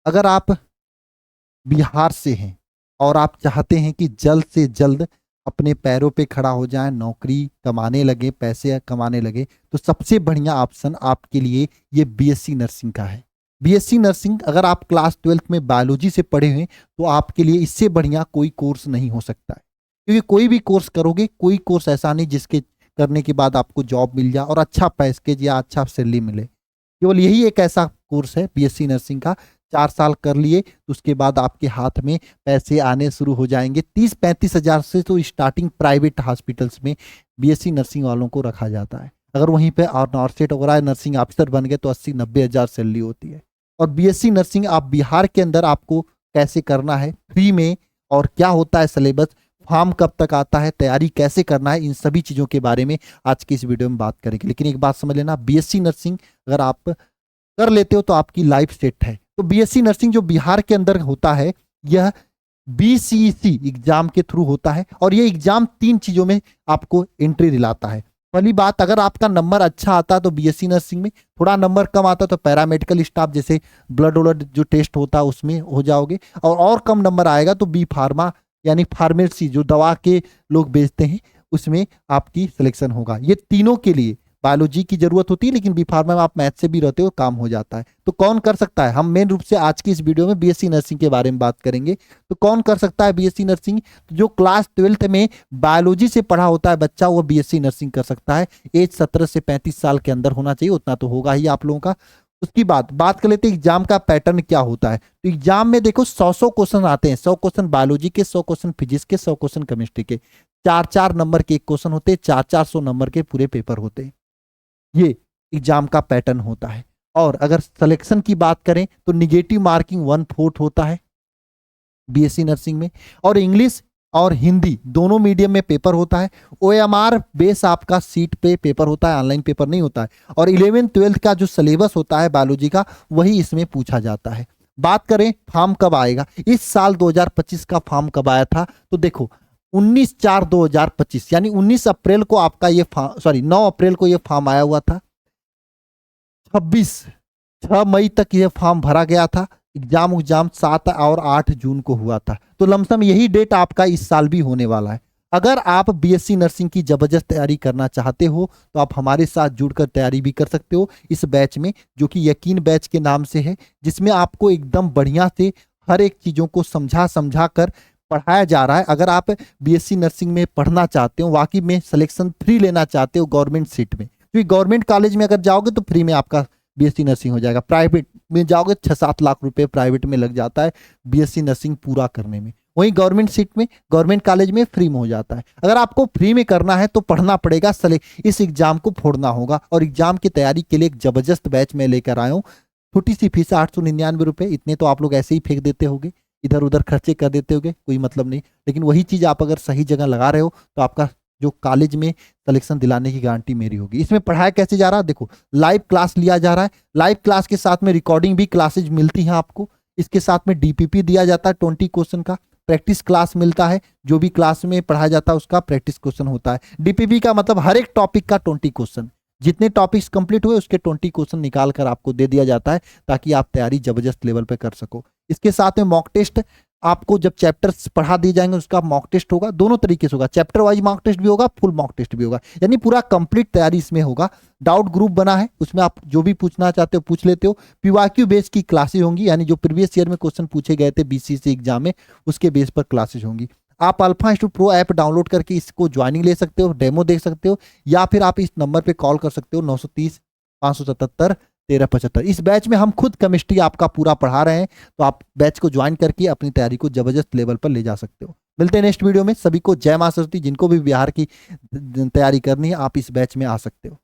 अगर आप बिहार से हैं और आप चाहते हैं कि जल्द से जल्द अपने पैरों पे खड़ा हो जाए, नौकरी कमाने लगे, पैसे कमाने लगे, तो सबसे बढ़िया ऑप्शन आपके लिए ये बीएससी नर्सिंग का है। बीएससी नर्सिंग अगर आप क्लास 12th में बायोलॉजी से पढ़े हैं तो आपके लिए इससे बढ़िया कोई कोर्स नहीं हो सकता है। क्योंकि कोई भी कोर्स करोगे, कोई कोर्स ऐसा नहीं जिसके करने के बाद आपको जॉब मिल जाए और अच्छा पैकेज या अच्छा सैलरी मिले। केवल यही एक ऐसा कोर्स है बीएससी नर्सिंग का। 4 साल कर लिए तो उसके बाद आपके हाथ में पैसे आने शुरू हो जाएंगे। 30-35 हजार से तो स्टार्टिंग प्राइवेट हॉस्पिटल्स में बीएससी नर्सिंग वालों को रखा जाता है। अगर वहीं पे और नॉर्सेट वगैरह नर्सिंग ऑफिसर बन गए तो 80-90 हजार सैलरी होती है। और बीएससी नर्सिंग आप बिहार के अंदर आपको कैसे करना है फ्री में, और क्या होता है सिलेबस, फॉर्म कब तक आता है, तैयारी कैसे करना है, इन सभी चीज़ों के बारे में आज की इस वीडियो में बात करेंगे। लेकिन एक बात समझ लेना, बीएससी नर्सिंग अगर आप कर लेते हो तो आपकी लाइफ सेट है। तो बीएससी नर्सिंग जो बिहार के अंदर होता है यह बीसीसी एग्जाम के थ्रू होता है, और ये एग्जाम 3 चीजों में आपको एंट्री दिलाता है। पहली बात, अगर आपका नंबर अच्छा आता है तो बीएससी नर्सिंग में, थोड़ा नंबर कम आता तो पैरामेडिकल स्टाफ जैसे ब्लड वलड जो टेस्ट होता है उसमें हो जाओगे, और कम नंबर आएगा तो बी फार्मा यानी फार्मेसी जो दवा के लोग बेचते हैं उसमें आपकी सिलेक्शन होगा। ये तीनों के लिए बायोलॉजी की जरूरत होती है, लेकिन बी फार्मा में आप मैथ से भी रहते हो, काम हो जाता है। तो कौन कर सकता है, हम मेन रूप से आज की इस वीडियो में बीएससी नर्सिंग के बारे में बात करेंगे। तो कौन कर सकता है बीएससी नर्सिंग, तो जो क्लास 12th में बायोलॉजी से पढ़ा होता है बच्चा वो बीएससी नर्सिंग कर सकता है। एज 17 से 35 साल के अंदर होना चाहिए, उतना तो होगा ही आप लोगों का। उसकी बात कर लेते हैं एग्जाम का पैटर्न क्या होता है। तो एग्जाम में देखो 100 क्वेश्चन आते हैं, 100 क्वेश्चन बायोलॉजी के, 100 क्वेश्चन फिजिक्स के, 100 क्वेश्चन केमिस्ट्री के। 4-4 नंबर के एक क्वेश्चन होते हैं, 4-400 नंबर के पूरे पेपर होते हैं। ये एग्जाम का पैटर्न होता है। और अगर सिलेक्शन की बात करें तो निगेटिव मार्किंग 1/4 होता है बीएससी नर्सिंग में, और इंग्लिश और हिंदी दोनों मीडियम में पेपर होता है। ओएमआर बेस आपका सीट पे पेपर होता है, ऑनलाइन पेपर नहीं होता है। और 11th-12th का जो सिलेबस होता है बायोलॉजी का वही इसमें पूछा जाता है। बात करें फॉर्म कब आएगा, इस साल 2025 का फॉर्म कब आया था, तो देखो 19/4/2025 यानी 19 अप्रैल को आपका ये 9 अप्रैल को ये फॉर्म आया हुआ था। 6 मई तक ये फॉर्म भरा गया था। एग्जाम 7 और 8 जून को हुआ था। तो लमसम यही डेट आपका इस साल भी होने वाला है। अगर आप बीएससी नर्सिंग की जबरदस्त तैयारी करना चाहते हो तो आप हमारे साथ जुड़कर तैयारी भी कर सकते हो इस बैच में, जो कि यकीन बैच के नाम से है, जिसमें आपको एकदम बढ़िया से हर एक चीज़ों को समझा कर पढ़ाया जा रहा है। अगर आप बीएससी नर्सिंग में पढ़ना चाहते हो, वाकई में सिलेक्शन फ्री लेना चाहते हो गवर्नमेंट सीट में, क्योंकि गवर्नमेंट कॉलेज में अगर जाओगे तो फ्री में आपका बीएससी नर्सिंग हो जाएगा। प्राइवेट में जाओगे 6-7 लाख रुपए प्राइवेट में लग जाता है बीएससी नर्सिंग पूरा करने में। वहीं गवर्नमेंट सीट में, गवर्नमेंट कॉलेज में फ्री में हो जाता है। अगर आपको फ्री में करना है तो पढ़ना पड़ेगा, इस एग्जाम को फोड़ना होगा। और एग्जाम की तैयारी के लिए एक जबरदस्त बैच में लेकर आया हूँ। छोटी सी फीस 899 रुपये, इतने तो आप लोग ऐसे ही फेंक देते होगे, इधर उधर खर्चे कर देते होगे, कोई मतलब नहीं। लेकिन वही चीज़ आप अगर सही जगह लगा रहे हो तो आपका जो कॉलेज में सिलेक्शन दिलाने की गारंटी मेरी होगी। इसमें पढ़ाया कैसे जा रहा है, देखो लाइव क्लास लिया जा रहा है। लाइव क्लास के साथ में रिकॉर्डिंग भी क्लासेज मिलती हैं आपको। इसके साथ में डीपीपी दिया जाता है 20 क्वेश्चन का। प्रैक्टिस क्लास मिलता है, जो भी क्लास में पढ़ाया जाता है उसका प्रैक्टिस क्वेश्चन होता है। डीपीपी का मतलब हर एक टॉपिक का 20 क्वेश्चन, जितने टॉपिक्स कंप्लीट हुए उसके 20 क्वेश्चन निकाल कर आपको दे दिया जाता है, ताकि आप तैयारी जबरदस्त लेवल पर कर सको। इसके साथ में मॉक टेस्ट, आपको जब चैप्टर्स पढ़ा दिए जाएंगे उसका मॉक टेस्ट होगा, दोनों तरीके से होगा, चैप्टर वाइज मॉक टेस्ट भी होगा, फुल मॉक टेस्ट भी होगा, यानी पूरा कंप्लीट तैयारी इसमें होगा। डाउट ग्रुप बना है, उसमें आप जो भी पूछना चाहते हो पूछ लेते हो। पीवाईक्यू बेस की क्लासेज होंगी, यानी जो प्रीवियस ईयर में क्वेश्चन पूछे गए थे बीसीसी एग्जाम में उसके बेस पर क्लासेज होंगी। आप alpha institute pro app download करके इसको ज्वाइनिंग ले सकते हो, डेमो देख सकते हो, या फिर आप इस नंबर पे कॉल कर सकते हो 930 577 1375। इस बैच में हम खुद केमिस्ट्री आपका पूरा पढ़ा रहे हैं, तो आप बैच को ज्वाइन करके अपनी तैयारी को जबरदस्त लेवल पर ले जा सकते हो। मिलते हैं नेक्स्ट वीडियो में। सभी को जय मां सरस्वती। जिनको भी बिहार की तैयारी करनी है आप इस बैच में आ सकते हो।